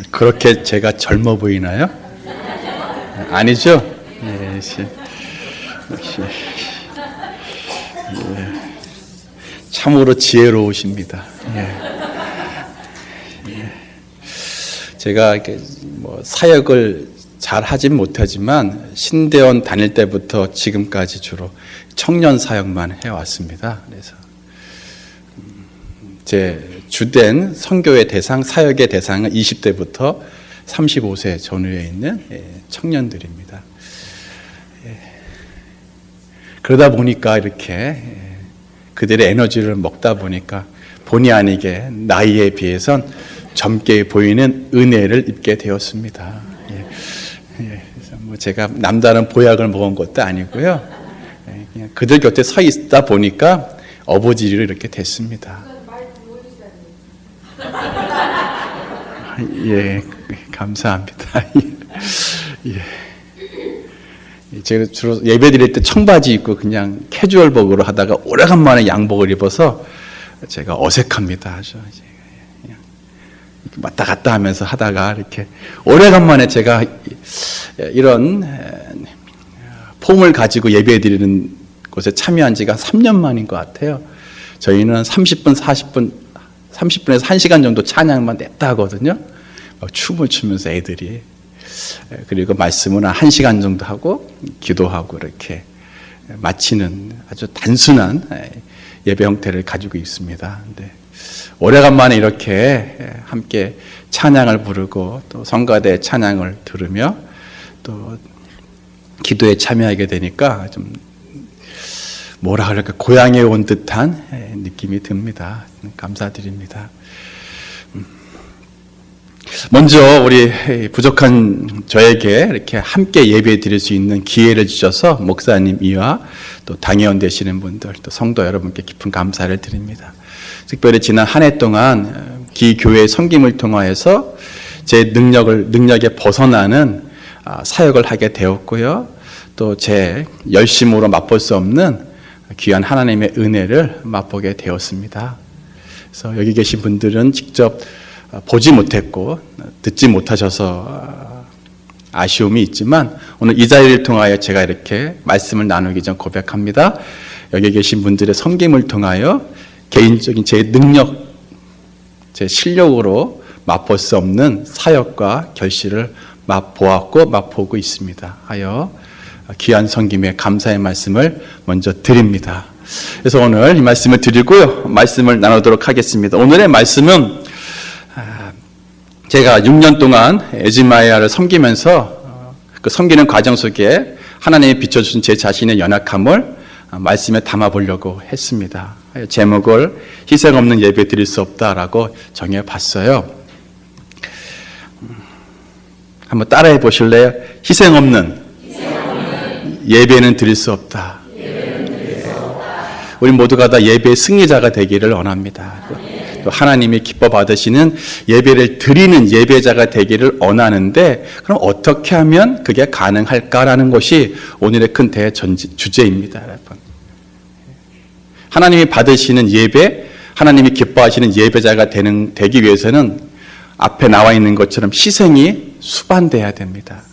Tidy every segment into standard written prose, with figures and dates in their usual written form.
그렇게 제가 젊어 보이나요? 아니죠? 예, 역시. 예. 참으로 지혜로우십니다. 예. 예. 제가 사역을 잘 하진 못하지만 신대원 다닐 때부터 지금까지 주로 청년 사역만 해왔습니다. 그래서 제 주된 선교의 대상, 사역의 대상은 20대부터 35세 전후에 있는 청년들입니다. 그러다 보니까 이렇게 그들의 에너지를 먹다 보니까 본의 아니게 나이에 비해선 젊게 보이는 은혜를 입게 되었습니다. 그래서 제가 남다른 보약을 먹은 것도 아니고요. 그냥 그들 곁에 서 있다 보니까 어부지리로 이렇게 됐습니다. 예, 감사합니다. 예. 제가 주로 예배 드릴 때 청바지 입고 그냥 캐주얼복으로 하다가 오래간만에 양복을 입어서 제가 어색합니다. 아주 그냥 왔다 갔다 하면서 하다가 이렇게 오래간만에 제가 이런 폼을 가지고 예배 드리는 곳에 참여한 지가 3년 만인 것 같아요. 저희는 30분에서 1시간 정도 찬양만 냈다 하거든요. 춤을 추면서 애들이. 그리고 말씀은 1시간 정도 하고 기도하고 이렇게 마치는 아주 단순한 예배 형태를 가지고 있습니다. 근데 오래간만에 이렇게 함께 찬양을 부르고 또 성가대 찬양을 들으며 또 기도에 참여하게 되니까 좀 뭐라 그럴까 고향에 온 듯한 느낌이 듭니다. 감사드립니다. 먼저 우리 부족한 저에게 이렇게 함께 예배 드릴 수 있는 기회를 주셔서 목사님 이와 또 당회원 되시는 분들 또 성도 여러분께 깊은 감사를 드립니다. 특별히 지난 한 해 동안 기교회 섬김을 통하여서 제 능력에 벗어나는 사역을 하게 되었고요. 또 제 열심으로 맛볼 수 없는 귀한 하나님의 은혜를 맛보게 되었습니다. 그래서 여기 계신 분들은 직접 보지 못했고 듣지 못하셔서 아쉬움이 있지만 오늘 이 자리를 통하여 제가 이렇게 말씀을 나누기 전 고백합니다. 여기 계신 분들의 섬김을 통하여 개인적인 제 능력, 제 실력으로 맛볼 수 없는 사역과 결실을 맛보았고 맛보고 있습니다. 하여 귀한 섬김에 감사의 말씀을 먼저 드립니다. 그래서 오늘 이 말씀을 드리고요. 말씀을 나누도록 하겠습니다. 오늘의 말씀은 제가 6년 동안 에즈마이아를 섬기면서 그 섬기는 과정 속에 하나님이 비춰주신 제 자신의 연약함을 말씀에 담아보려고 했습니다. 제목을 희생 없는 예배 드릴 수 없다라고 정해봤어요. 한번 따라해 보실래요? 희생 없는 예배는 드릴 수 없다. 우리 모두가 다 예배의 승리자가 되기를 원합니다. 또 하나님이 기뻐 받으시는 예배를 드리는 예배자가 되기를 원하는데 그럼 어떻게 하면 그게 가능할까라는 것이 오늘의 큰 주제입니다. 여러분. 하나님이 받으시는 예배, 하나님이 기뻐하시는 예배자가 되기 위해서는 앞에 나와 있는 것처럼 희생이 수반돼야 됩니다.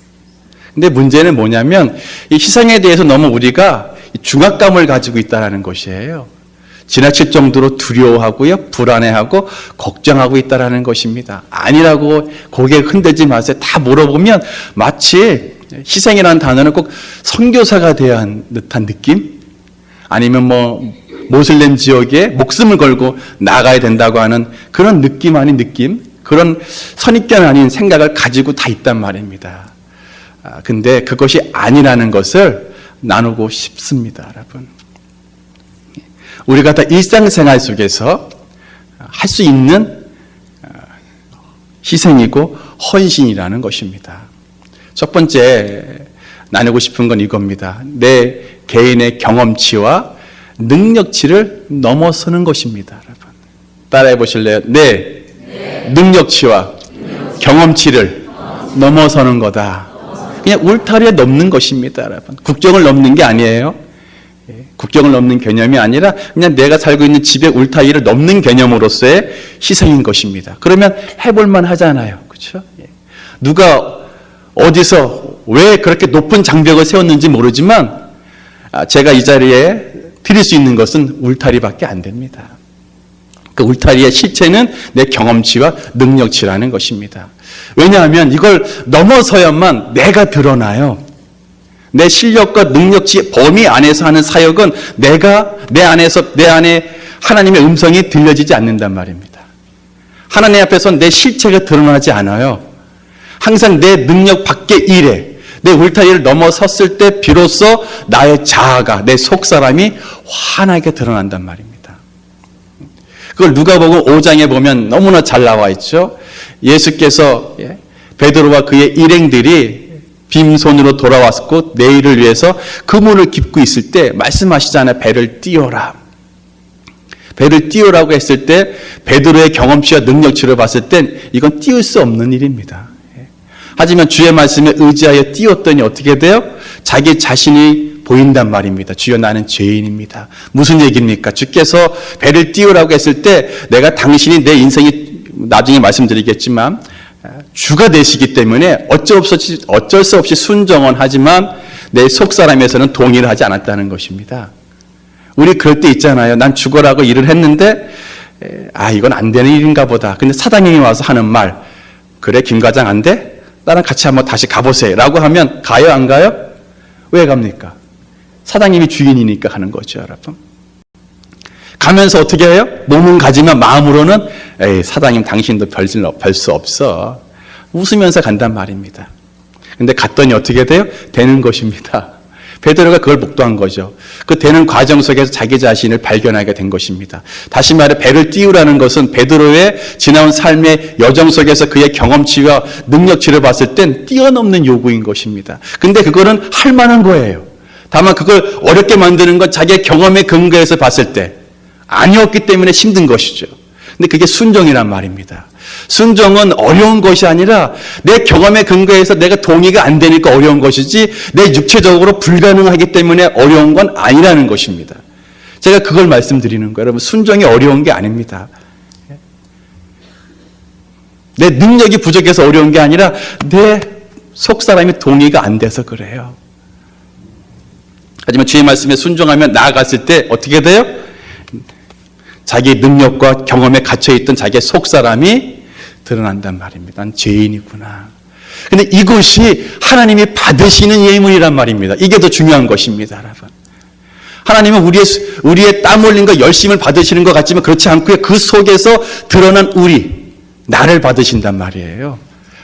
근데 문제는 뭐냐면 이 희생에 대해서 너무 우리가 중압감을 가지고 있다는 것이에요. 지나칠 정도로 두려워하고요, 불안해하고 걱정하고 있다는 것입니다. 아니라고 고개 흔들지 마세요. 다 물어보면 마치 희생이라는 단어는 꼭 선교사가 되어야 하는 듯한 느낌? 아니면 모슬렘 지역에 목숨을 걸고 나가야 된다고 하는 그런 느낌 아닌 느낌? 그런 선입견 아닌 생각을 가지고 다 있단 말입니다. 근데 그것이 아니라는 것을 나누고 싶습니다, 여러분. 우리가 다 일상생활 속에서 할 수 있는 희생이고 헌신이라는 것입니다. 첫 번째 나누고 싶은 건 이겁니다. 내 개인의 경험치와 능력치를 넘어서는 것입니다, 여러분. 따라해 보실래요? 내 능력치와 경험치를 넘어서는 거다. 그냥 울타리에 넘는 것입니다, 여러분. 국경을 넘는 게 아니에요. 국경을 넘는 개념이 아니라 그냥 내가 살고 있는 집의 울타리를 넘는 개념으로서의 희생인 것입니다. 그러면 해볼만 하잖아요. 그렇죠? 누가 어디서 왜 그렇게 높은 장벽을 세웠는지 모르지만 제가 이 자리에 드릴 수 있는 것은 울타리밖에 안 됩니다. 그 울타리의 실체는 내 경험치와 능력치라는 것입니다. 왜냐하면 이걸 넘어서야만 내가 드러나요. 내 실력과 능력치 범위 안에서 하는 사역은 내 안에 하나님의 음성이 들려지지 않는단 말입니다. 하나님 앞에서 내 실체가 드러나지 않아요. 항상 내 능력 밖의 일에 내 울타리를 넘어섰을 때 비로소 나의 자아가, 내 속사람이 환하게 드러난단 말입니다. 그걸 누가복음 5장에 보면 너무나 잘 나와 있죠. 예수께서 베드로와 그의 일행들이 빈손으로 돌아왔고 내일을 위해서 그물을 깁고 있을 때 말씀하시잖아요. 배를 띄워라. 배를 띄우라고 했을 때 베드로의 경험치와 능력치를 봤을 땐 이건 띄울 수 없는 일입니다. 하지만 주의 말씀에 의지하여 띄웠더니 어떻게 돼요? 자기 자신이 보인단 말입니다. 주여 나는 죄인입니다. 무슨 얘기입니까? 주께서 배를 띄우라고 했을 때 내가 당신이 내 인생이 나중에 말씀드리겠지만 주가 되시기 때문에 어쩔 수 없이 순종은 하지만 내 속사람에서는 동의를 하지 않았다는 것입니다. 우리 그럴 때 있잖아요. 난 죽어라고 일을 했는데 이건 안 되는 일인가 보다. 근데 사장님이 와서 하는 말, 그래 김 과장 안 돼? 나랑 같이 한번 다시 가보세요 라고 하면 가요 안 가요? 왜 갑니까? 사장님이 주인이니까 가는 거죠, 여러분. 가면서 어떻게 해요? 몸은 가지만 마음으로는 에이 사장님 당신도 별 수 없어. 웃으면서 간단 말입니다. 근데 갔더니 어떻게 돼요? 되는 것입니다. 베드로가 그걸 목도한 거죠. 그 되는 과정 속에서 자기 자신을 발견하게 된 것입니다. 다시 말해 배를 띄우라는 것은 베드로의 지나온 삶의 여정 속에서 그의 경험치와 능력치를 봤을 땐 뛰어넘는 요구인 것입니다. 근데 그거는 할 만한 거예요. 다만 그걸 어렵게 만드는 건 자기의 경험의 근거에서 봤을 때 아니었기 때문에 힘든 것이죠. 근데 그게 순종이란 말입니다. 순종은 어려운 것이 아니라 내 경험의 근거에서 내가 동의가 안 되니까 어려운 것이지 내 육체적으로 불가능하기 때문에 어려운 건 아니라는 것입니다. 제가 그걸 말씀드리는 거예요. 여러분, 순종이 어려운 게 아닙니다. 내 능력이 부족해서 어려운 게 아니라 내 속사람이 동의가 안 돼서 그래요. 하지만 주의 말씀에 순종하면 나아갔을 때 어떻게 돼요? 자기 능력과 경험에 갇혀있던 자기의 속사람이 드러난단 말입니다. 난 죄인이구나. 근데 이것이 하나님이 받으시는 예물이란 말입니다. 이게 더 중요한 것입니다, 여러분. 하나님은 우리의 땀 흘림과 열심을 받으시는 것 같지만 그렇지 않고요. 그 속에서 드러난 나를 받으신단 말이에요.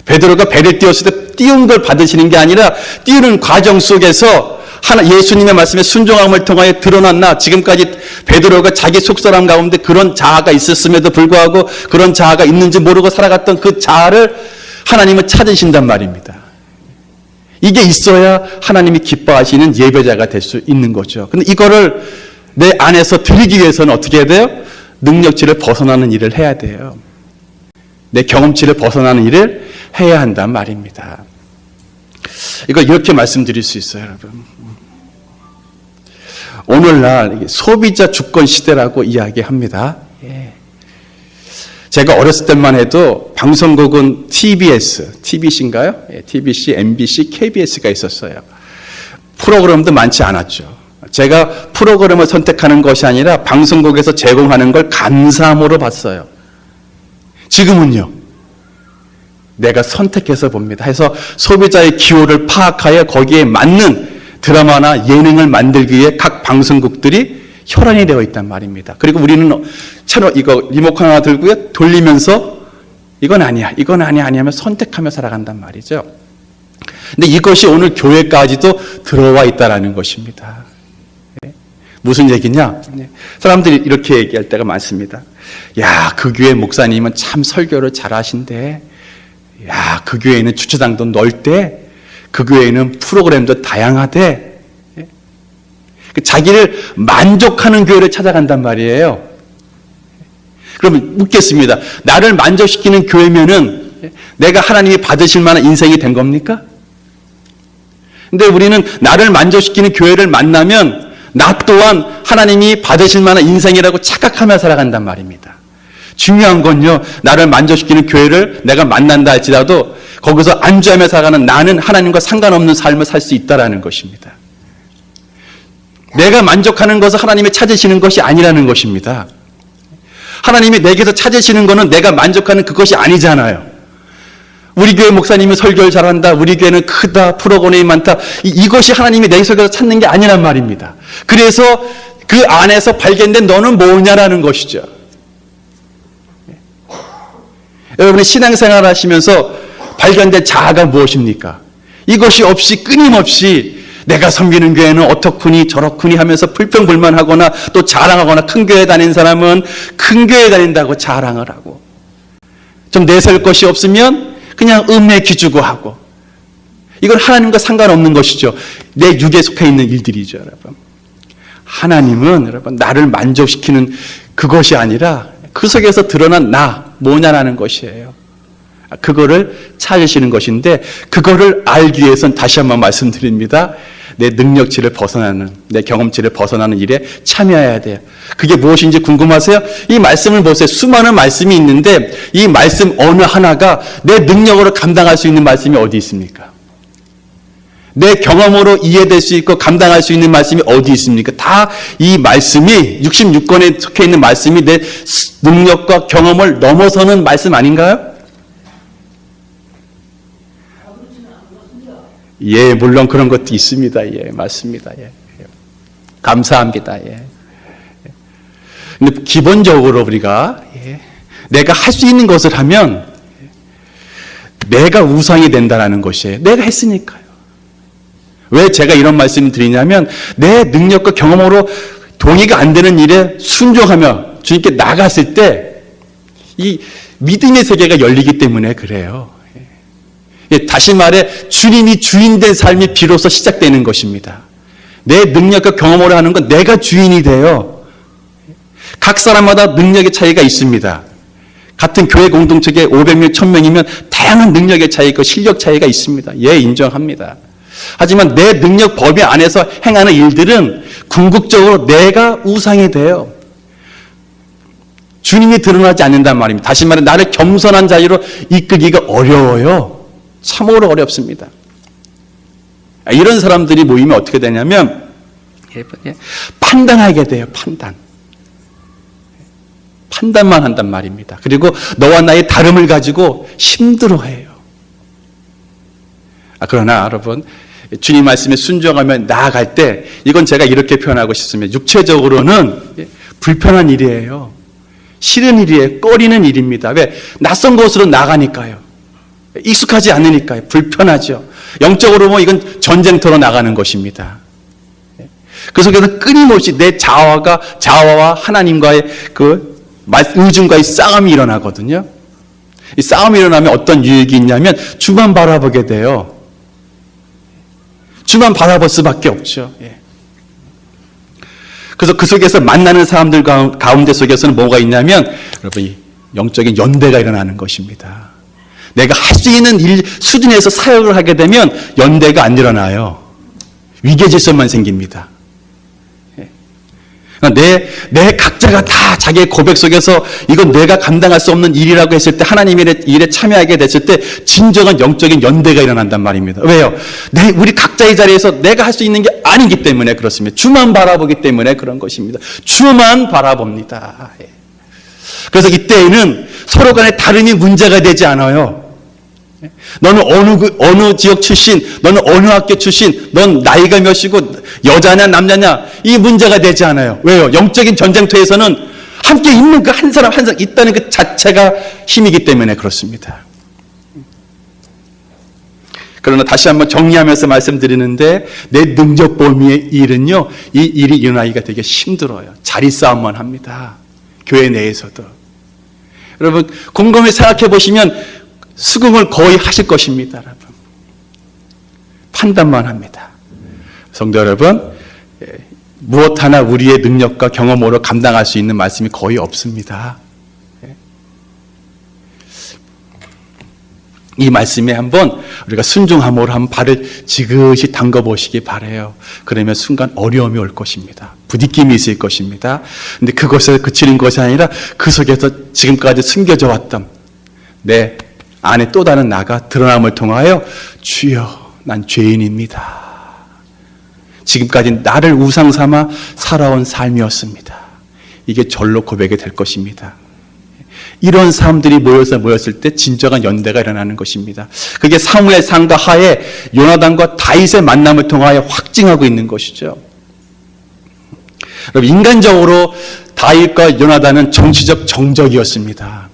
베드로가 배를 띄웠을 때 띄운 걸 받으시는 게 아니라 띄우는 과정 속에서 예수님의 말씀에 순종함을 통하여 드러났나 지금까지 베드로가 자기 속사람 가운데 그런 자아가 있었음에도 불구하고 그런 자아가 있는지 모르고 살아갔던 그 자아를 하나님은 찾으신단 말입니다. 이게 있어야 하나님이 기뻐하시는 예배자가 될 수 있는 거죠. 근데 이거를 내 안에서 드리기 위해서는 어떻게 해야 돼요? 능력치를 벗어나는 일을 해야 돼요. 내 경험치를 벗어나는 일을 해야 한단 말입니다. 이걸 이렇게 말씀드릴 수 있어요, 여러분. 오늘날 소비자 주권 시대라고 이야기합니다. 제가 어렸을 때만 해도 방송국은 TBC인가요? TBC, MBC, KBS가 있었어요. 프로그램도 많지 않았죠. 제가 프로그램을 선택하는 것이 아니라 방송국에서 제공하는 걸 감사함으로 봤어요. 지금은요. 내가 선택해서 봅니다. 해서 소비자의 기호를 파악하여 거기에 맞는 드라마나 예능을 만들기 위해 각 방송국들이 혈안이 되어 있단 말입니다. 그리고 우리는 채널 리모컨 하나 들고요. 돌리면서 이건 아니야 하면 선택하며 살아간단 말이죠. 근데 이것이 오늘 교회까지도 들어와 있다라는 것입니다. 무슨 얘기냐? 사람들이 이렇게 얘기할 때가 많습니다. 야, 그 교회 목사님은 참 설교를 잘하신대. 야, 그 교회는 주차장도 넓대. 그 교회는 프로그램도 다양하대. 자기를 만족하는 교회를 찾아간단 말이에요. 그러면 묻겠습니다. 나를 만족시키는 교회면은 내가 하나님이 받으실 만한 인생이 된 겁니까? 근데 우리는 나를 만족시키는 교회를 만나면 나 또한 하나님이 받으실 만한 인생이라고 착각하며 살아간단 말입니다. 중요한 건요, 나를 만족시키는 교회를 내가 만난다 할지라도 거기서 안주하며 살아가는 나는 하나님과 상관없는 삶을 살 수 있다는 것입니다. 내가 만족하는 것을 하나님이 찾으시는 것이 아니라는 것입니다. 하나님이 내게서 찾으시는 것은 내가 만족하는 그것이 아니잖아요. 우리 교회 목사님이 설교를 잘한다, 우리 교회는 크다, 프로그램이 많다, 이것이 하나님이 내게서 찾는 게 아니란 말입니다. 그래서 그 안에서 발견된 너는 뭐냐라는 것이죠. 여러분이 신앙생활 하시면서 발견된 자아가 무엇입니까? 이것이 없이 끊임없이 내가 섬기는 교회는 어떻구니 저렇구니 하면서 불평불만하거나 또 자랑하거나, 큰 교회 다니는 사람은 큰 교회 다닌다고 자랑을 하고, 좀 내세울 것이 없으면 그냥 음에 기주고 하고, 이건 하나님과 상관없는 것이죠. 내 육에 속해 있는 일들이죠, 여러분. 하나님은 여러분 나를 만족시키는 그것이 아니라 그 속에서 드러난 나 뭐냐라는 것이에요. 그거를 찾으시는 것인데, 그거를 알기 위해서는 다시 한번 말씀드립니다. 내 능력치를 벗어나는, 내 경험치를 벗어나는 일에 참여해야 돼요. 그게 무엇인지 궁금하세요? 이 말씀을 보세요. 수많은 말씀이 있는데 이 말씀 어느 하나가 내 능력으로 감당할 수 있는 말씀이 어디 있습니까? 내 경험으로 이해될 수 있고 감당할 수 있는 말씀이 어디 있습니까? 다 이 말씀이 66권에 속해 있는 말씀이 내 능력과 경험을 넘어서는 말씀 아닌가요? 예, 물론 그런 것도 있습니다. 예, 맞습니다. 예. 감사합니다. 예. 근데 기본적으로 우리가 내가 할 수 있는 것을 하면 내가 우상이 된다는 것이에요. 내가 했으니까요. 왜 제가 이런 말씀을 드리냐면, 내 능력과 경험으로 동의가 안 되는 일에 순종하며 주님께 나갔을 때 이 믿음의 세계가 열리기 때문에 그래요. 다시 말해 주님이 주인된 삶이 비로소 시작되는 것입니다. 내 능력과 경험으로 하는 건 내가 주인이 돼요. 각 사람마다 능력의 차이가 있습니다. 같은 교회 공동체에 500명, 1000명이면 다양한 능력의 차이 있고 실력 차이가 있습니다. 예, 인정합니다. 하지만 내 능력 범위 안에서 행하는 일들은 궁극적으로 내가 우상이 돼요. 주님이 드러나지 않는단 말입니다. 다시 말해 나를 겸손한 자리로 이끌기가 어려워요. 참으로 어렵습니다. 이런 사람들이 모이면 어떻게 되냐면 판단하게 돼요. 판단만 한단 말입니다. 그리고 너와 나의 다름을 가지고 힘들어해요. 그러나 여러분, 주님 말씀에 순종하며 나아갈 때, 이건 제가 이렇게 표현하고 싶습니다. 육체적으로는 불편한 일이에요. 싫은 일이에요. 꺼리는 일입니다. 왜? 낯선 곳으로 나가니까요. 익숙하지 않으니까요. 불편하죠. 영적으로 보면 이건 전쟁터로 나가는 것입니다. 그 속에서 끊임없이 내 자아와 하나님과의 그 의중과의 싸움이 일어나거든요. 이 싸움이 일어나면 어떤 유익이 있냐면 주만 바라보게 돼요. 주만 바라볼 수밖에 없죠. 그래서 그 속에서 만나는 사람들 가운데 속에서는 뭐가 있냐면 여러분, 영적인 연대가 일어나는 것입니다. 내가 할 수 있는 일 수준에서 사역을 하게 되면 연대가 안 일어나요. 위계질서만 생깁니다. 내 각자가 다 자기의 고백 속에서 이건 내가 감당할 수 없는 일이라고 했을 때, 하나님의 일에 참여하게 됐을 때 진정한 영적인 연대가 일어난단 말입니다. 왜요? 우리 각자의 자리에서 내가 할 수 있는 게 아니기 때문에 그렇습니다. 주만 바라보기 때문에 그런 것입니다. 주만 바라봅니다. 그래서 이때에는 서로 간에 다름이 문제가 되지 않아요. 너는 어느 지역 출신, 너는 어느 학교 출신, 넌 나이가 몇이고 여자냐 남자냐, 이 문제가 되지 않아요. 왜요? 영적인 전쟁터에서는 함께 있는 그 한 사람 있다는 그 자체가 힘이기 때문에 그렇습니다. 그러나 다시 한번 정리하면서 말씀드리는데, 내 능력 범위의 일은요, 이 일이 일어나기가 되게 힘들어요. 자리 싸움만 합니다. 교회 내에서도. 여러분, 곰곰이 생각해 보시면 수긍을 거의 하실 것입니다. 여러분, 판단만 합니다. 성도 여러분, 무엇 하나 우리의 능력과 경험으로 감당할 수 있는 말씀이 거의 없습니다. 이 말씀에 한번 우리가 순종함으로 한번 발을 지그시 담가 보시기 바라요. 그러면 순간 어려움이 올 것입니다. 부딪힘이 있을 것입니다. 근데 그것에 그치는 것이 아니라 그 속에서 지금까지 숨겨져 왔던 내 안에 또 다른 나가 드러남을 통하여 주여 난 죄인입니다. 지금까지 나를 우상 삼아 살아온 삶이었습니다. 이게 절로 고백이 될 것입니다. 이런 사람들이 모였을 때 진정한 연대가 일어나는 것입니다. 그게 사무엘 상과 하에 요나단과 다윗의 만남을 통하여 확증하고 있는 것이죠. 여러분, 인간적으로 다윗과 요나단은 정치적 정적이었습니다.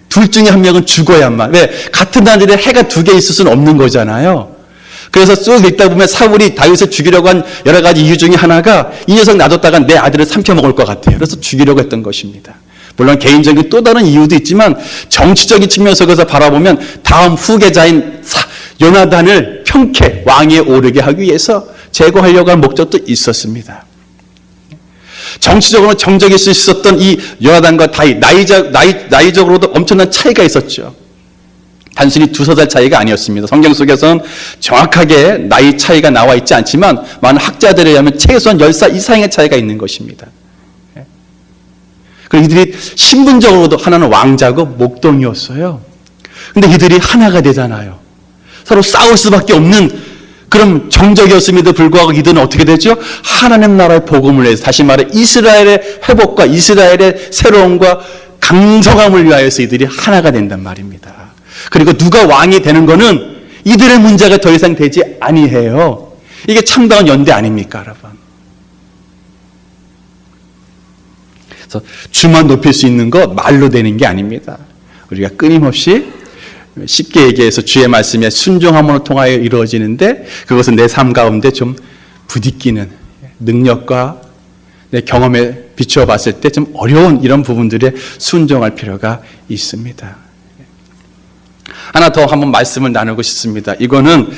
둘 중에 한 명은 죽어야만. 왜? 같은 하늘에 해가 두 개 있을 수는 없는 거잖아요. 그래서 쭉 읽다 보면 사울이 다윗을 죽이려고 한 여러 가지 이유 중에 하나가 이 녀석 놔뒀다가 내 아들을 삼켜먹을 것 같아요. 그래서 죽이려고 했던 것입니다. 물론 개인적인 또 다른 이유도 있지만 정치적인 측면에서 바라보면 다음 후계자인 요나단을 평케 왕위에 오르게 하기 위해서 제거하려고 한 목적도 있었습니다. 정치적으로 정적일 수 있었던 이 요나단과 다윗, 나이적으로도 엄청난 차이가 있었죠. 단순히 2-3살 차이가 아니었습니다. 성경 속에서는 정확하게 나이 차이가 나와 있지 않지만 많은 학자들에 의하면 최소한 10살 이상의 차이가 있는 것입니다. 그리고 이들이 신분적으로도 하나는 왕자고 목동이었어요. 근데 이들이 하나가 되잖아요. 서로 싸울 수밖에 없는 그런 정적이었음에도 불구하고 이들은 어떻게 되죠? 하나님 나라의 복음을 위해서, 다시 말해 이스라엘의 회복과 이스라엘의 새로움과 강성함을 위하여서 이들이 하나가 된단 말입니다. 그리고 누가 왕이 되는 거는 이들의 문제가 더 이상 되지 아니해요. 이게 참다운 연대 아닙니까, 여러분? 그래서 주만 높일 수 있는 거 말로 되는 게 아닙니다. 우리가 끊임없이 쉽게 얘기해서 주의 말씀에 순종함으로 통하여 이루어지는데 그것은 내 삶 가운데 좀 부딪히는 능력과 내 경험에 비추어 봤을 때 좀 어려운 이런 부분들에 순종할 필요가 있습니다. 하나 더 한번 말씀을 나누고 싶습니다. 이거는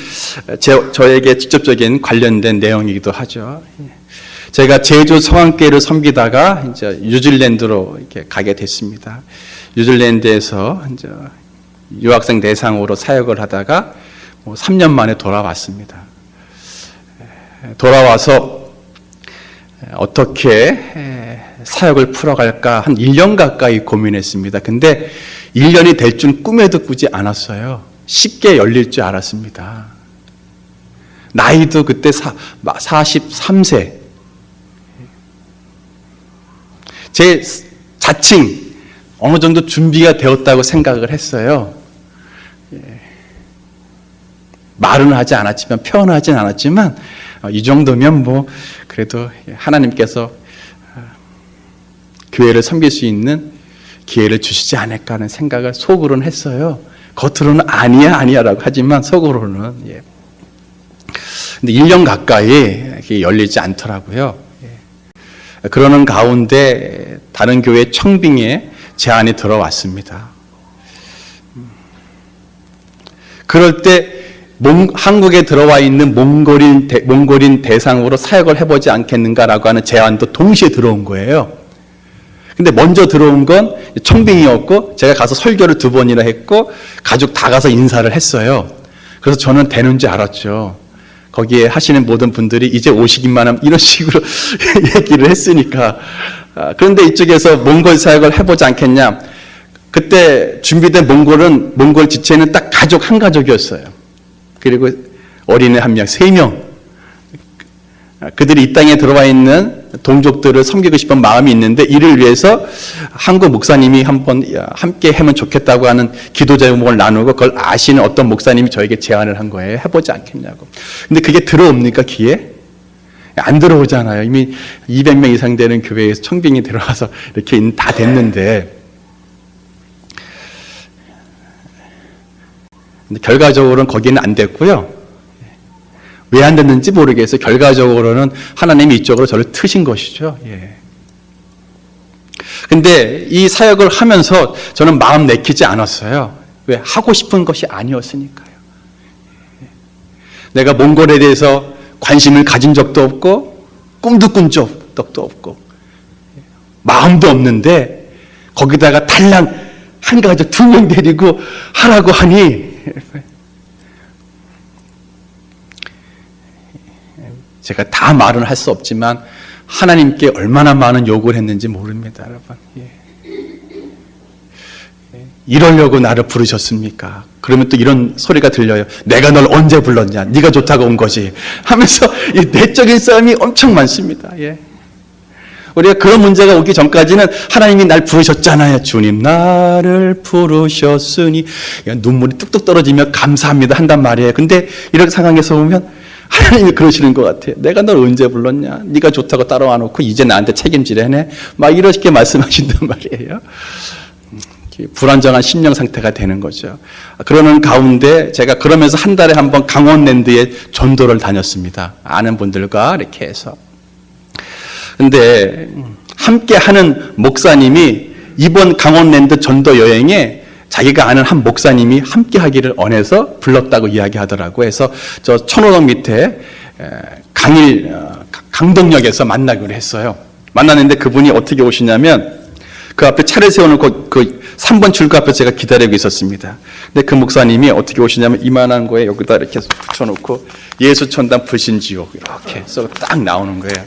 저에게 직접적인 관련된 내용이기도 하죠. 제가 제주 성황교회를 섬기다가 이제 뉴질랜드로 이렇게 가게 됐습니다. 뉴질랜드에서 이제 유학생 대상으로 사역을 하다가 3년 만에 돌아왔습니다. 돌아와서 어떻게 사역을 풀어갈까 한 1년 가까이 고민했습니다. 근데 1년이 될 줄 꿈에도 꾸지 않았어요. 쉽게 열릴 줄 알았습니다. 나이도 그때 43세. 제 자칭 어느 정도 준비가 되었다고 생각을 했어요. 말은 하지 않았지만, 표현하진 않았지만, 이 정도면 뭐, 그래도 하나님께서 교회를 섬길 수 있는 기회를 주시지 않을까 하는 생각을 속으로는 했어요. 겉으로는 아니야라고 하지만 속으로는. 예. 근데 1년 가까이 열리지 않더라고요. 그러는 가운데 다른 교회 청빙에 제안이 들어왔습니다. 그럴 때 한국에 들어와 있는 몽골인 대상으로 사역을 해보지 않겠는가라고 하는 제안도 동시에 들어온 거예요. 근데 먼저 들어온 건 청빙이었고 제가 가서 설교를 2번이나 했고 가족 다 가서 인사를 했어요. 그래서 저는 되는 줄 알았죠. 거기에 하시는 모든 분들이 이제 오시기만 하면 이런 식으로 얘기를 했으니까. 그런데 이쪽에서 몽골 사역을 해보지 않겠냐. 그때 준비된 몽골 지체는 딱 가족 한 가족이었어요. 그리고 어린애 1명, 3명. 그들이 이 땅에 들어와 있는 동족들을 섬기고 싶은 마음이 있는데 이를 위해서 한국 목사님이 한번 함께 하면 좋겠다고 하는 기도 제목을 나누고 그걸 아시는 어떤 목사님이 저에게 제안을 한 거예요. 해보지 않겠냐고. 근데 그게 들어옵니까, 귀에? 안 들어오잖아요. 이미 200명 이상 되는 교회에서 청빙이 들어와서 이렇게 다 됐는데. 근데 결과적으로는 거기는 안 됐고요. 왜 안 됐는지 모르겠어요. 결과적으로는 하나님이 이쪽으로 저를 트신 것이죠. 예. 근데 이 사역을 하면서 저는 마음 내키지 않았어요. 왜? 하고 싶은 것이 아니었으니까요. 내가 몽골에 대해서 관심을 가진 적도 없고 꿈도 꾼 적도 없고 마음도 없는데 거기다가 달랑 한 가족 2명 데리고 하라고 하니 제가 다 말은 할 수 없지만 하나님께 얼마나 많은 요구를 했는지 모릅니다, 여러분. 이러려고 나를 부르셨습니까? 그러면 또 이런 소리가 들려요. 내가 널 언제 불렀냐? 네가 좋다고 온 거지. 하면서 이 내적인 싸움이 엄청 많습니다. 우리가 그런 문제가 오기 전까지는 하나님이 날 부르셨잖아요. 주님 나를 부르셨으니 눈물이 뚝뚝 떨어지며 감사합니다 한단 말이에요. 근데 이런 상황에서 보면 하나님이 그러시는 것 같아요. 내가 널 언제 불렀냐? 네가 좋다고 따라와 놓고 이제 나한테 책임지려네? 막 이렇게 말씀하신단 말이에요. 불안정한 심령 상태가 되는 거죠. 그러는 가운데 제가 그러면서 한 달에 한 번 강원랜드에 전도를 다녔습니다. 아는 분들과 이렇게 해서. 근데 함께 하는 목사님이 이번 강원랜드 전도 여행에 자기가 아는 한 목사님이 함께 하기를 원해서 불렀다고 이야기하더라고요. 그래서 저 천호동 밑에 강동역에서 만나기로 했어요. 만났는데 그분이 어떻게 오시냐면 그 앞에 차를 세워놓고 그 3번 출구 앞에 제가 기다리고 있었습니다. 근데 그 목사님이 어떻게 오시냐면 이만한 거에 여기다 이렇게 붙여놓고 예수 천당 불신지옥 이렇게 써 딱 나오는 거예요.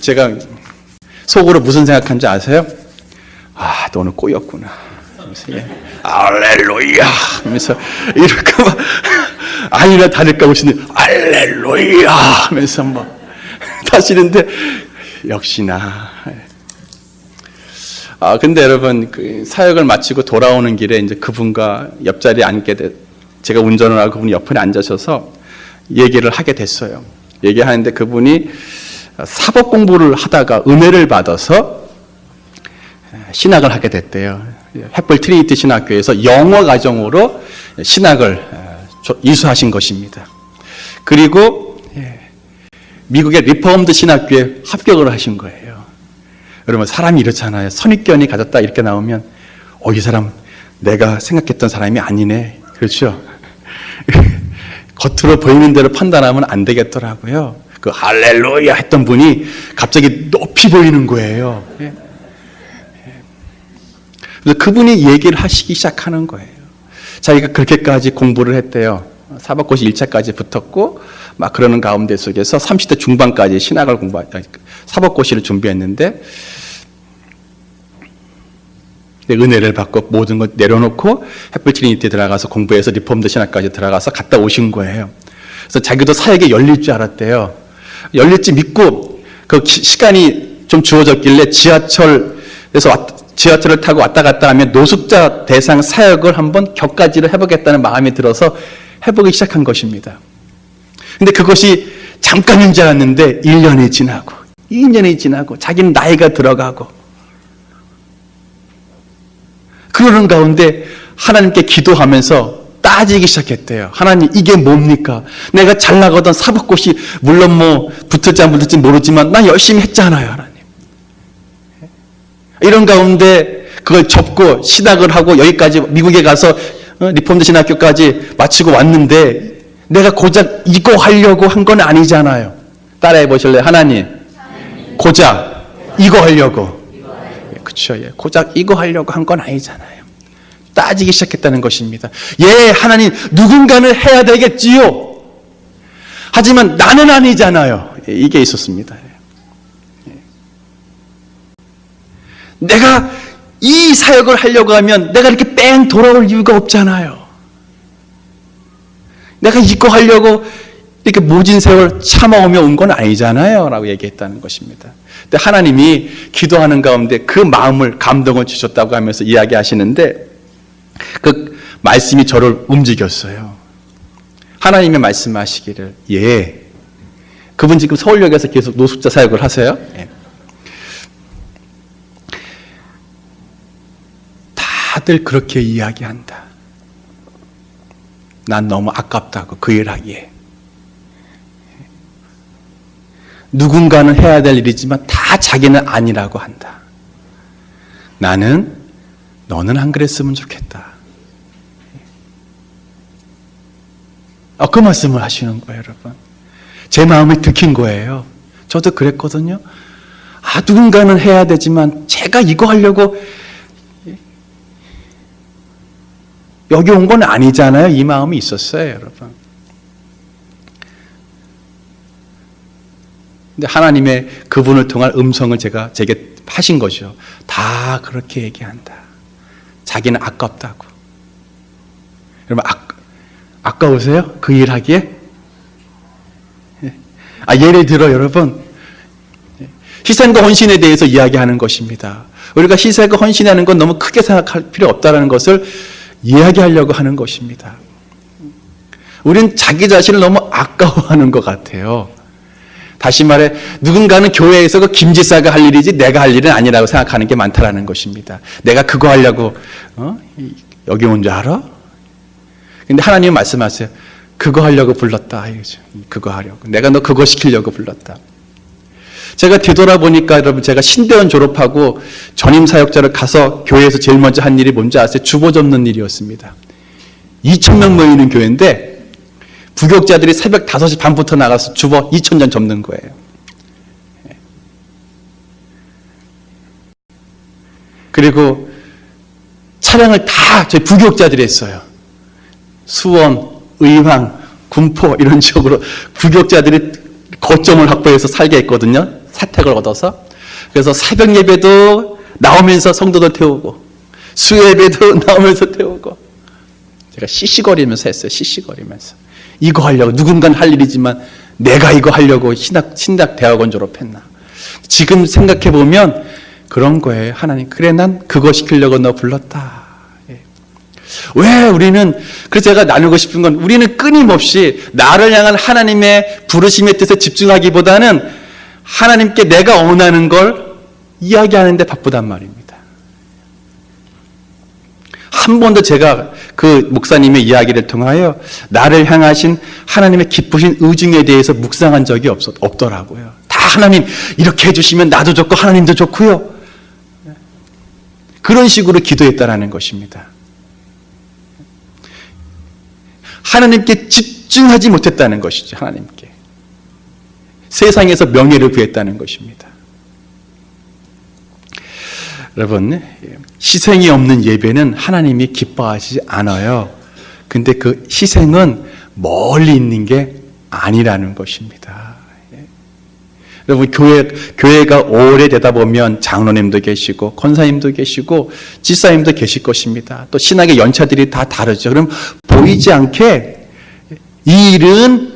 제가 속으로 무슨 생각한지 아세요? 아, 너 오늘 꼬였구나. 알렐루야 하면서 이렇게 막 아니나 다를까 보시는데 알렐루야 하면서 막 다시는데 역시나. 근데 여러분, 그 사역을 마치고 돌아오는 길에 이제 그분과 옆자리에 앉게 제가 운전을 하고 그분이 옆에 앉으셔서 얘기를 하게 됐어요. 얘기하는데 그분이 사법 공부를 하다가 은혜를 받아서 신학을 하게 됐대요. 햇불 트리니티 신학교에서 영어 과정으로 신학을 이수하신 것입니다. 그리고 미국의 리포엄드 신학교에 합격을 하신 거예요. 여러분, 사람이 이렇잖아요. 선입견이 가졌다 이렇게 나오면 이 사람 내가 생각했던 사람이 아니네. 그렇죠? 겉으로 보이는 대로 판단하면 안 되겠더라고요. 그 할렐루야 했던 분이 갑자기 높이 보이는 거예요. 그래서 그분이 얘기를 하시기 시작하는 거예요. 자기가 그렇게까지 공부를 했대요. 사법고시 1차까지 붙었고 막 그러는 가운데 속에서 30대 중반까지 신학을 사법고시를 준비했는데 은혜를 받고 모든 것 내려놓고 햇불 트리니티에 들어가서 공부해서 리폼드 신학까지 들어가서 갔다 오신 거예요. 그래서 자기도 사역에 열릴 줄 알았대요. 열릴지 믿고 그 시간이 좀 주어졌길래 지하철을 타고 왔다 갔다 하면 노숙자 대상 사역을 한번 격가지를 해보겠다는 마음이 들어서 해보기 시작한 것입니다. 근데 그것이 잠깐인 줄 알았는데 1년이 지나고 2년이 지나고 자기는 나이가 들어가고 그러는 가운데 하나님께 기도하면서 따지기 시작했대요. 하나님, 이게 뭡니까? 내가 잘 나가던 사법고시 물론 붙을지 안 붙을지 모르지만 난 열심히 했잖아요, 하나님. 이런 가운데 그걸 접고 신학을 하고 여기까지 미국에 가서 리폼드 신학교까지 마치고 왔는데 내가 고작 이거 하려고 한 건 아니잖아요. 따라해 보실래요? 하나님, 고작 이거 하려고. 그렇죠. 고작 이거 하려고 한 건 아니잖아요. 따지기 시작했다는 것입니다. 하나님, 누군가는 해야 되겠지요. 하지만 나는 아니잖아요. 이게 있었습니다. 내가 이 사역을 하려고 하면 내가 이렇게 뺑 돌아올 이유가 없잖아요. 내가 이거 하려고 이렇게 모진 세월 참아오며 온 건 아니잖아요. 라고 얘기했다는 것입니다. 근데 하나님이 기도하는 가운데 그 마음을, 감동을 주셨다고 하면서 이야기하시는데 그 말씀이 저를 움직였어요. 하나님이 말씀하시기를, 그분 지금 서울역에서 계속 노숙자 사역을 하세요. 다들 그렇게 이야기한다. 난 너무 아깝다고 그 일 하기에. 누군가는 해야 될 일이지만 다 자기는 아니라고 한다. 너는 안 그랬으면 좋겠다. 그 말씀을 하시는 거예요, 여러분. 제 마음을 들킨 거예요. 저도 그랬거든요. 누군가는 해야 되지만 제가 이거 하려고 여기 온 건 아니잖아요. 이 마음이 있었어요, 여러분. 근데 하나님의 그분을 통한 음성을 제게 하신 거죠. 다 그렇게 얘기한다. 자기는 아깝다고. 여러분, 아까우세요? 그 일 하기에? 예를 들어 여러분, 희생과 헌신에 대해서 이야기하는 것입니다. 우리가 희생과 헌신하는 건 너무 크게 생각할 필요 없다는 것을 이야기하려고 하는 것입니다. 우린 자기 자신을 너무 아까워하는 것 같아요. 다시 말해, 누군가는 교회에서 그 김지사가 할 일이지 내가 할 일은 아니라고 생각하는 게 많다라는 것입니다. 내가 그거 하려고 여기 온 줄 알아? 근데 하나님은 말씀하세요. 그거 하려고 불렀다. 그거 하려고. 내가 너 그거 시키려고 불렀다. 제가 뒤돌아보니까 여러분, 제가 신대원 졸업하고 전임 사역자를 가서 교회에서 제일 먼저 한 일이 뭔지 아세요? 주보 접는 일이었습니다. 2,000명 모이는 교회인데 부교육자들이 새벽 5시 반부터 나가서 주보 2,000전 접는 거예요. 그리고 차량을 다 저희 부교육자들이 했어요. 수원, 의왕, 군포 이런 지역으로 부교육자들이 거점을 확보해서 살게 했거든요. 사택을 얻어서. 그래서 새벽 예배도 나오면서 성도들 태우고 수예배도 나오면서 태우고 제가 시시거리면서 했어요. 시시거리면서. 이거 하려고 누군가는 할 일이지만 내가 이거 하려고 신학 대학원 졸업했나. 지금 생각해 보면 그런 거예요. 하나님, 그래 난 그거 시키려고 너 불렀다. 왜 우리는, 그래서 제가 나누고 싶은 건 우리는 끊임없이 나를 향한 하나님의 부르심의 뜻에 집중하기보다는 하나님께 내가 원하는 걸 이야기하는 데 바쁘단 말입니다. 한 번도 제가 그 목사님의 이야기를 통하여 나를 향하신 하나님의 기쁘신 의중에 대해서 묵상한 적이 없더라고요. 다 하나님 이렇게 해주시면 나도 좋고 하나님도 좋고요. 그런 식으로 기도했다라는 것입니다. 하나님께 집중하지 못했다는 것이죠. 하나님께. 세상에서 명예를 구했다는 것입니다. 여러분, 희생이 없는 예배는 하나님이 기뻐하시지 않아요. 근데 그 희생은 멀리 있는 게 아니라는 것입니다. 여러분, 교회가 오래되다 보면 장로님도 계시고 권사님도 계시고 지사님도 계실 것입니다. 또 신학의 연차들이 다 다르죠. 그럼 보이지 않게 이 일은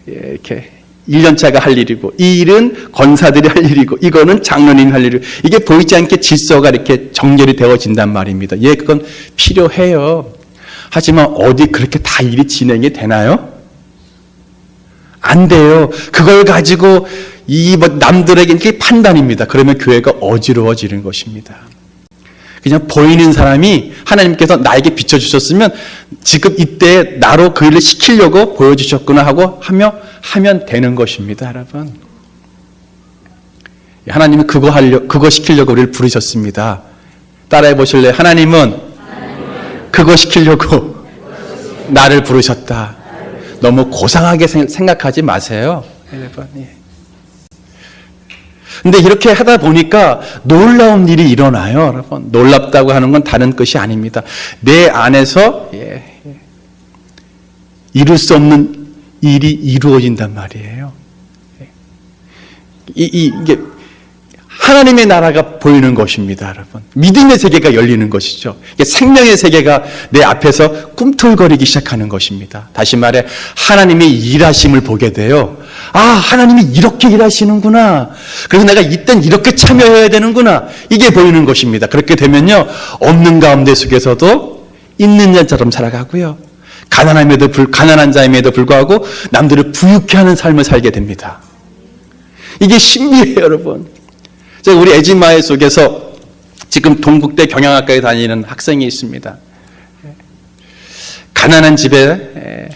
이렇게 1년차가 할 일이고 이 일은 권사들이 할 일이고 이거는 장로님이 할 일이고 이게 보이지 않게 질서가 이렇게 정렬이 되어진단 말입니다. 예, 그건 필요해요. 하지만 어디 그렇게 다 일이 진행이 되나요? 안 돼요. 그걸 가지고 남들에게 이게 판단입니다. 그러면 교회가 어지러워지는 것입니다. 그냥 보이는 사람이 하나님께서 나에게 비춰주셨으면 지금 이때 나로 그 일을 시키려고 보여주셨구나 하고 하면 되는 것입니다, 여러분. 하나님은 그거 시키려고 우리를 부르셨습니다. 따라해 보실래요? 하나님은 그거 시키려고 나를 부르셨다. 너무 고상하게 생각하지 마세요, 여러분. 근데 이렇게 하다 보니까 놀라운 일이 일어나요, 여러분. 놀랍다고 하는 건 다른 것이 아닙니다. 내 안에서 이룰 수 없는 일이 이루어진단 말이에요. 이게 하나님의 나라가 보이는 것입니다, 여러분. 믿음의 세계가 열리는 것이죠. 생명의 세계가 내 앞에서 꿈틀거리기 시작하는 것입니다. 다시 말해 하나님의 일하심을 보게 돼요. 아, 하나님이 이렇게 일하시는구나. 그래서 내가 이땐 이렇게 참여해야 되는구나. 이게 보이는 것입니다. 그렇게 되면요, 없는 가운데 속에서도 있는 자처럼 살아가고요, 가난한 자임에도 불구하고 남들을 부유케 하는 삶을 살게 됩니다. 이게 신비예요, 여러분. 제가 우리 애진마을 속에서 지금 동국대 경영학과에 다니는 학생이 있습니다. 가난한 집에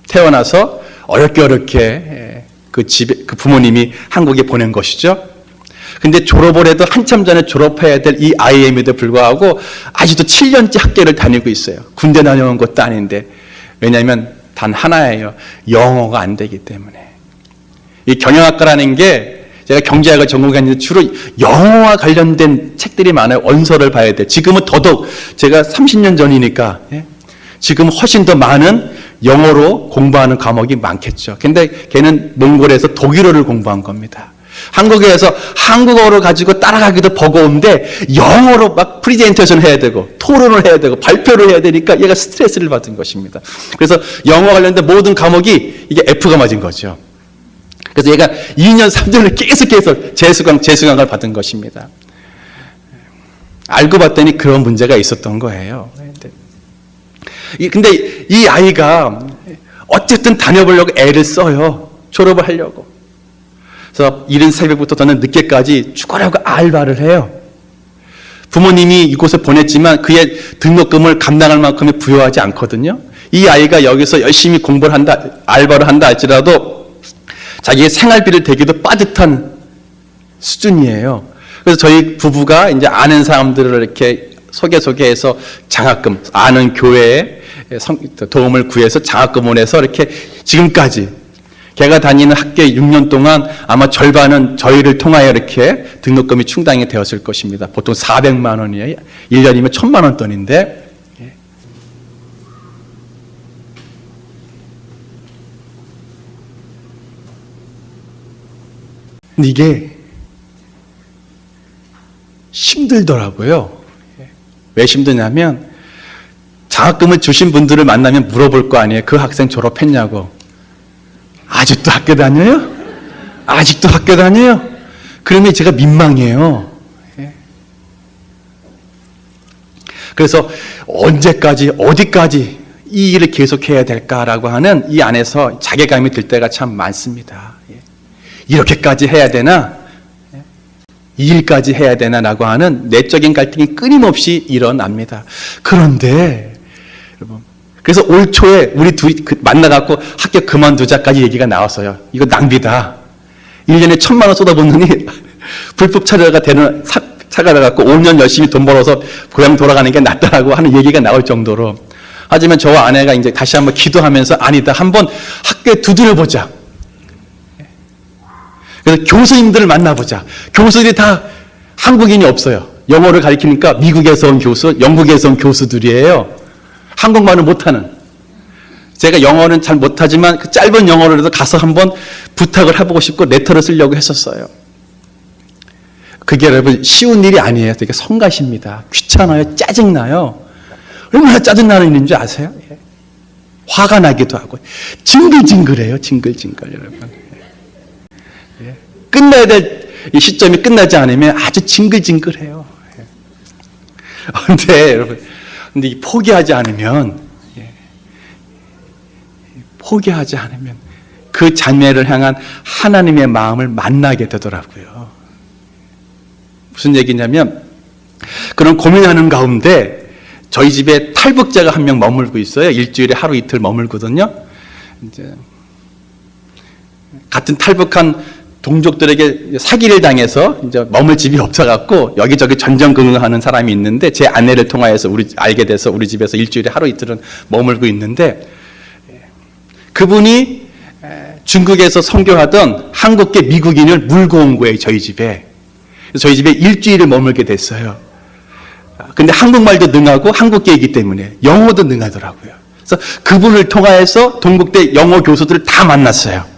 태어나서 어렵게 그 부모님이 한국에 보낸 것이죠. 근데 졸업을 해도 한참 전에 졸업해야 될 이 아이임에도 불구하고 아직도 7년째 학교를 다니고 있어요. 군대 다녀온 것도 아닌데. 왜냐하면 단 하나예요. 영어가 안 되기 때문에. 이 경영학과라는 게 제가 경제학을 전공했는데 주로 영어와 관련된 책들이 많아요. 원서를 봐야 돼. 지금은 더더욱 제가 30년 전이니까 지금 훨씬 더 많은 영어로 공부하는 과목이 많겠죠. 근데 걔는 몽골에서 독일어를 공부한 겁니다. 한국에서 한국어로 가지고 따라가기도 버거운데 영어로 막 프리젠테이션 해야 되고 토론을 해야 되고 발표를 해야 되니까 얘가 스트레스를 받은 것입니다. 그래서 영어 관련된 모든 과목이 이게 F가 맞은 거죠. 그래서 얘가 2년, 3년을 계속해서 재수강을 받은 것입니다. 알고 봤더니 그런 문제가 있었던 거예요. 근데 이 아이가 어쨌든 다녀보려고 애를 써요. 졸업을 하려고. 그래서 이른 새벽부터 저는 늦게까지 죽어라고 알바를 해요. 부모님이 이곳에 보냈지만 그의 등록금을 감당할 만큼의 부여하지 않거든요. 이 아이가 여기서 열심히 공부를 한다, 알바를 한다 할지라도 자기의 생활비를 대기도 빠듯한 수준이에요. 그래서 저희 부부가 이제 아는 사람들을 이렇게 소개해서 장학금, 아는 교회에 도움을 구해서 장학금을 해서 이렇게 지금까지 걔가 다니는 학교에 6년 동안 아마 절반은 저희를 통하여 이렇게 등록금이 충당이 되었을 것입니다. 보통 400만 원이에요. 1년이면 1000만 원 돈인데. 근데 이게 힘들더라고요. 왜 힘드냐면 장학금을 주신 분들을 만나면 물어볼 거 아니에요. 그 학생 졸업했냐고. 아직도 학교 다녀요? 아직도 학교 다녀요? 그러면 제가 민망해요. 그래서 언제까지 어디까지 이 일을 계속해야 될까라고 하는 이 안에서 자괴감이 들 때가 참 많습니다. 이렇게까지 해야 되나? 이 일까지 해야 되나라고 하는 내적인 갈등이 끊임없이 일어납니다. 그런데 여러분, 그래서 올 초에 우리 둘이 만나갖고 학교 그만두자까지 얘기가 나왔어요. 이거 낭비다. 1년에 1000만 원 쏟아붓느니 불법 차려가 되는 차가 나갖고 5년 열심히 돈 벌어서 고향 돌아가는 게 낫다라고 하는 얘기가 나올 정도로. 하지만 저와 아내가 이제 다시 한번 기도하면서 아니다. 한번 학교에 두드려보자. 그래서 교수님들을 만나보자. 교수들이 다 한국인이 없어요. 영어를 가르치니까 미국에서 온 교수, 영국에서 온 교수들이에요. 한국말을 못하는. 제가 영어는 잘 못하지만 그 짧은 영어로라도 가서 한번 부탁을 해보고 싶고 레터를 쓰려고 했었어요. 그게 여러분 쉬운 일이 아니에요. 되게 성가십니다. 귀찮아요. 짜증나요. 얼마나 짜증나는 일인 줄 아세요? 화가 나기도 하고 징글징글해요. 징글징글 여러분. 끝나야 될 이 시점이 끝나지 않으면 아주 징글징글해요. 그런데 여러분, 근데 포기하지 않으면 그 자매를 향한 하나님의 마음을 만나게 되더라고요. 무슨 얘기냐면 그런 고민하는 가운데 저희 집에 탈북자가 한 명 머물고 있어요. 일주일에 하루 이틀 머물거든요. 이제 같은 탈북한 동족들에게 사기를 당해서 이제 머물 집이 없어갖고 여기저기 전전긍긍하는 사람이 있는데 제 아내를 통하여서 알게 돼서 우리 집에서 일주일에 하루 이틀은 머물고 있는데 그분이 중국에서 선교하던 한국계 미국인을 물고 온 거예요. 저희 집에. 저희 집에 일주일을 머물게 됐어요. 근데 한국말도 능하고 한국계이기 때문에 영어도 능하더라고요. 그래서 그분을 통하여서 동국대 영어 교수들을 다 만났어요.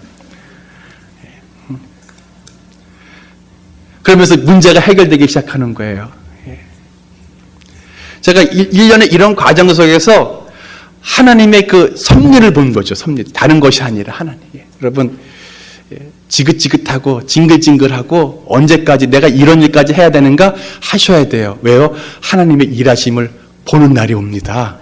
그러면서 문제가 해결되기 시작하는 거예요. 제가 1년에 이런 과정 속에서 하나님의 그 섭리를 본 거죠. 섭리. 다른 것이 아니라 하나님. 여러분, 지긋지긋하고 징글징글하고 언제까지 내가 이런 일까지 해야 되는가 하셔야 돼요. 왜요? 하나님의 일하심을 보는 날이 옵니다.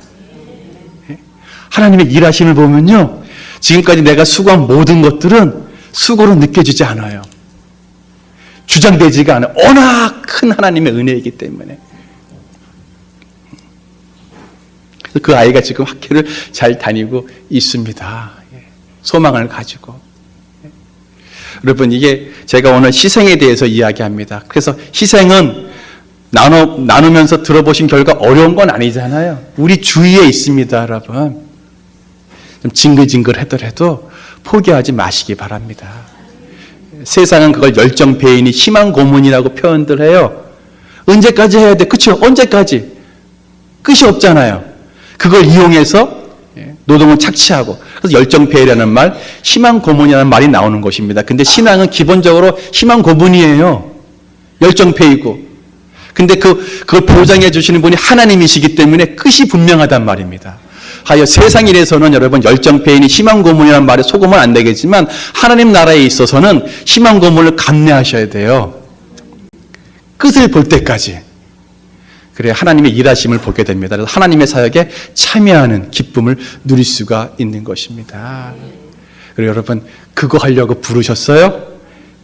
하나님의 일하심을 보면요. 지금까지 내가 수고한 모든 것들은 수고로 느껴지지 않아요. 주장되지가 않아요. 워낙 큰 하나님의 은혜이기 때문에. 그 아이가 지금 학교를 잘 다니고 있습니다. 소망을 가지고. 여러분, 이게 제가 오늘 희생에 대해서 이야기합니다. 그래서 희생은 나누면서 들어보신 결과 어려운 건 아니잖아요. 우리 주위에 있습니다, 여러분. 좀 징글징글 하더라도 포기하지 마시기 바랍니다. 세상은 그걸 열정페인이 희망 고문이라고 표현들 해요. 언제까지 해야 돼? 그렇죠? 언제까지? 끝이 없잖아요. 그걸 이용해서 노동을 착취하고, 그래서 열정페이라는 말, 희망 고문이라는 말이 나오는 것입니다. 근데 신앙은 기본적으로 희망 고문이에요. 열정페이고. 근데 그걸 보장해 주시는 분이 하나님이시기 때문에 끝이 분명하단 말입니다. 하여 세상 일에서는 여러분 열정페인이 희망 고문이라는 말에 속으면 안 되겠지만 하나님 나라에 있어서는 희망 고문을 감내하셔야 돼요. 끝을 볼 때까지. 그래야 하나님의 일하심을 보게 됩니다. 그래서 하나님의 사역에 참여하는 기쁨을 누릴 수가 있는 것입니다. 그리고 여러분, 그거 하려고 부르셨어요?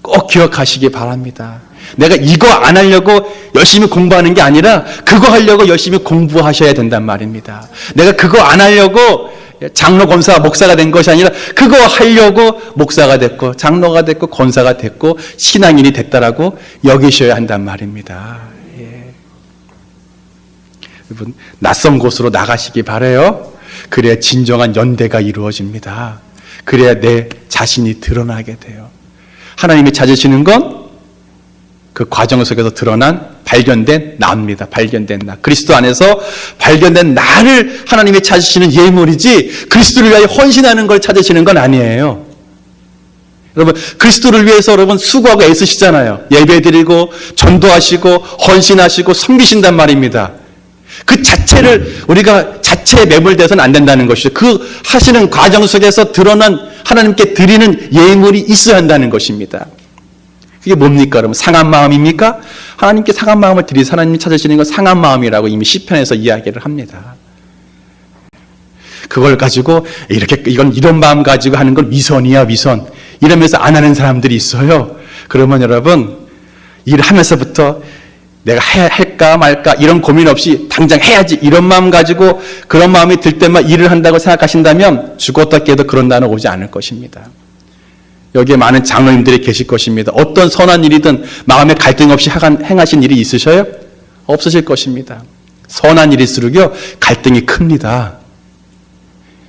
꼭 기억하시기 바랍니다. 내가 이거 안 하려고 열심히 공부하는 게 아니라 그거 하려고 열심히 공부하셔야 된단 말입니다. 내가 그거 안 하려고 장로, 권사, 목사가 된 것이 아니라 그거 하려고 목사가 됐고 장로가 됐고 권사가 됐고 신앙인이 됐다라고 여기셔야 한단 말입니다. 여러분, 낯선 곳으로 나가시기 바라요. 그래야 진정한 연대가 이루어집니다. 그래야 내 자신이 드러나게 돼요. 하나님이 찾으시는 건 그 과정 속에서 드러난 발견된 나입니다. 발견된 나. 그리스도 안에서 발견된 나를 하나님이 찾으시는 예물이지 그리스도를 위하여 헌신하는 걸 찾으시는 건 아니에요. 여러분, 그리스도를 위해서 여러분 수고하고 애쓰시잖아요. 예배드리고 전도하시고 헌신하시고 섬기신단 말입니다. 그 자체를 우리가 자체에 매몰돼서는 안 된다는 것이죠. 그 하시는 과정 속에서 드러난 하나님께 드리는 예물이 있어야 한다는 것입니다. 그게 뭡니까? 여러분, 상한 마음입니까? 하나님께 상한 마음을 드리서 하나님이 찾으시는 건 상한 마음이라고 이미 시편에서 이야기를 합니다. 그걸 가지고 이건 이런 마음 가지고 하는 건 위선이야, 위선. 이러면서 안 하는 사람들이 있어요. 그러면 여러분, 일하면서부터 내가 할까 말까 이런 고민 없이 당장 해야지 이런 마음 가지고 그런 마음이 들 때만 일을 한다고 생각하신다면 죽었다 깨도 그런 날은 오지 않을 것입니다. 여기에 많은 장로님들이 계실 것입니다. 어떤 선한 일이든 마음에 갈등 없이 행하신 일이 있으셔요? 없으실 것입니다. 선한 일일수록요 갈등이 큽니다.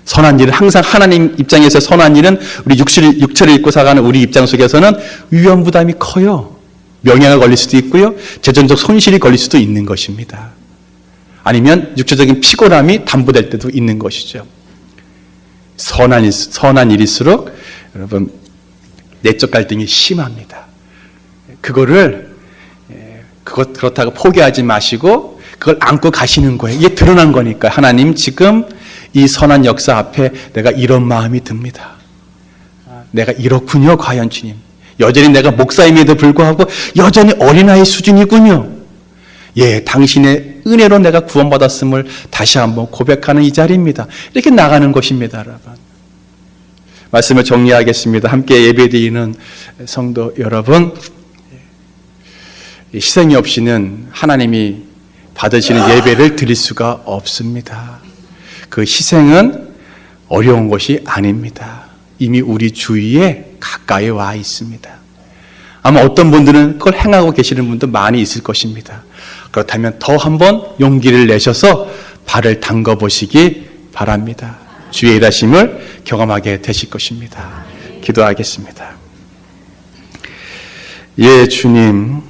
선한 일은 항상 하나님 입장에서 선한 일은 우리 육체를 입고 살아가는 우리 입장 속에서는 위험 부담이 커요. 명예가 걸릴 수도 있고요. 재정적 손실이 걸릴 수도 있는 것입니다. 아니면 육체적인 피곤함이 담보될 때도 있는 것이죠. 선한 일일수록 여러분 내적 갈등이 심합니다. 그렇다고 포기하지 마시고 그걸 안고 가시는 거예요. 이게 드러난 거니까 하나님 지금 이 선한 역사 앞에 내가 이런 마음이 듭니다. 내가 이렇군요, 과연 주님. 여전히 내가 목사임에도 불구하고 여전히 어린아이 수준이군요. 예, 당신의 은혜로 내가 구원받았음을 다시 한번 고백하는 이 자리입니다. 이렇게 나가는 것입니다, 여러분. 말씀을 정리하겠습니다. 함께 예배드리는 성도 여러분, 희생이 없이는 하나님이 받으시는 예배를 드릴 수가 없습니다. 그 희생은 어려운 것이 아닙니다. 이미 우리 주위에 가까이 와 있습니다. 아마 어떤 분들은 그걸 행하고 계시는 분도 많이 있을 것입니다. 그렇다면 더 한번 용기를 내셔서 발을 담궈 보시기 바랍니다. 주의 일하심을 경험하게 되실 것입니다. 기도하겠습니다. 예, 주님.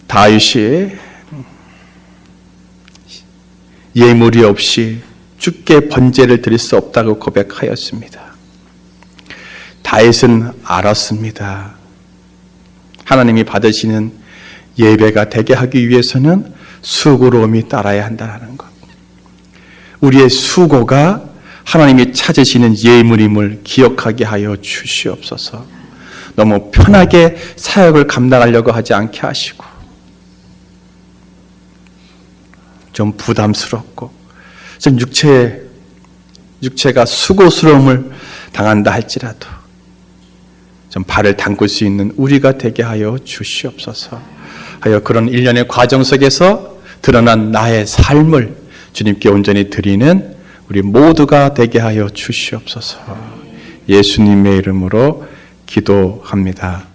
다윗이 예물이 없이 주께 번제를 드릴 수 없다고 고백하였습니다. 다윗은 알았습니다. 하나님이 받으시는 예배가 되게 하기 위해서는 수고로움이 따라야 한다는 것. 우리의 수고가 하나님이 찾으시는 예물임을 기억하게 하여 주시옵소서. 너무 편하게 사역을 감당하려고 하지 않게 하시고 좀 부담스럽고 좀 육체가 수고스러움을 당한다 할지라도 좀 발을 담글 수 있는 우리가 되게 하여 주시옵소서. 하여 그런 일련의 과정 속에서 드러난 나의 삶을 주님께 온전히 드리는 우리 모두가 되게 하여 주시옵소서. 예수님의 이름으로 기도합니다.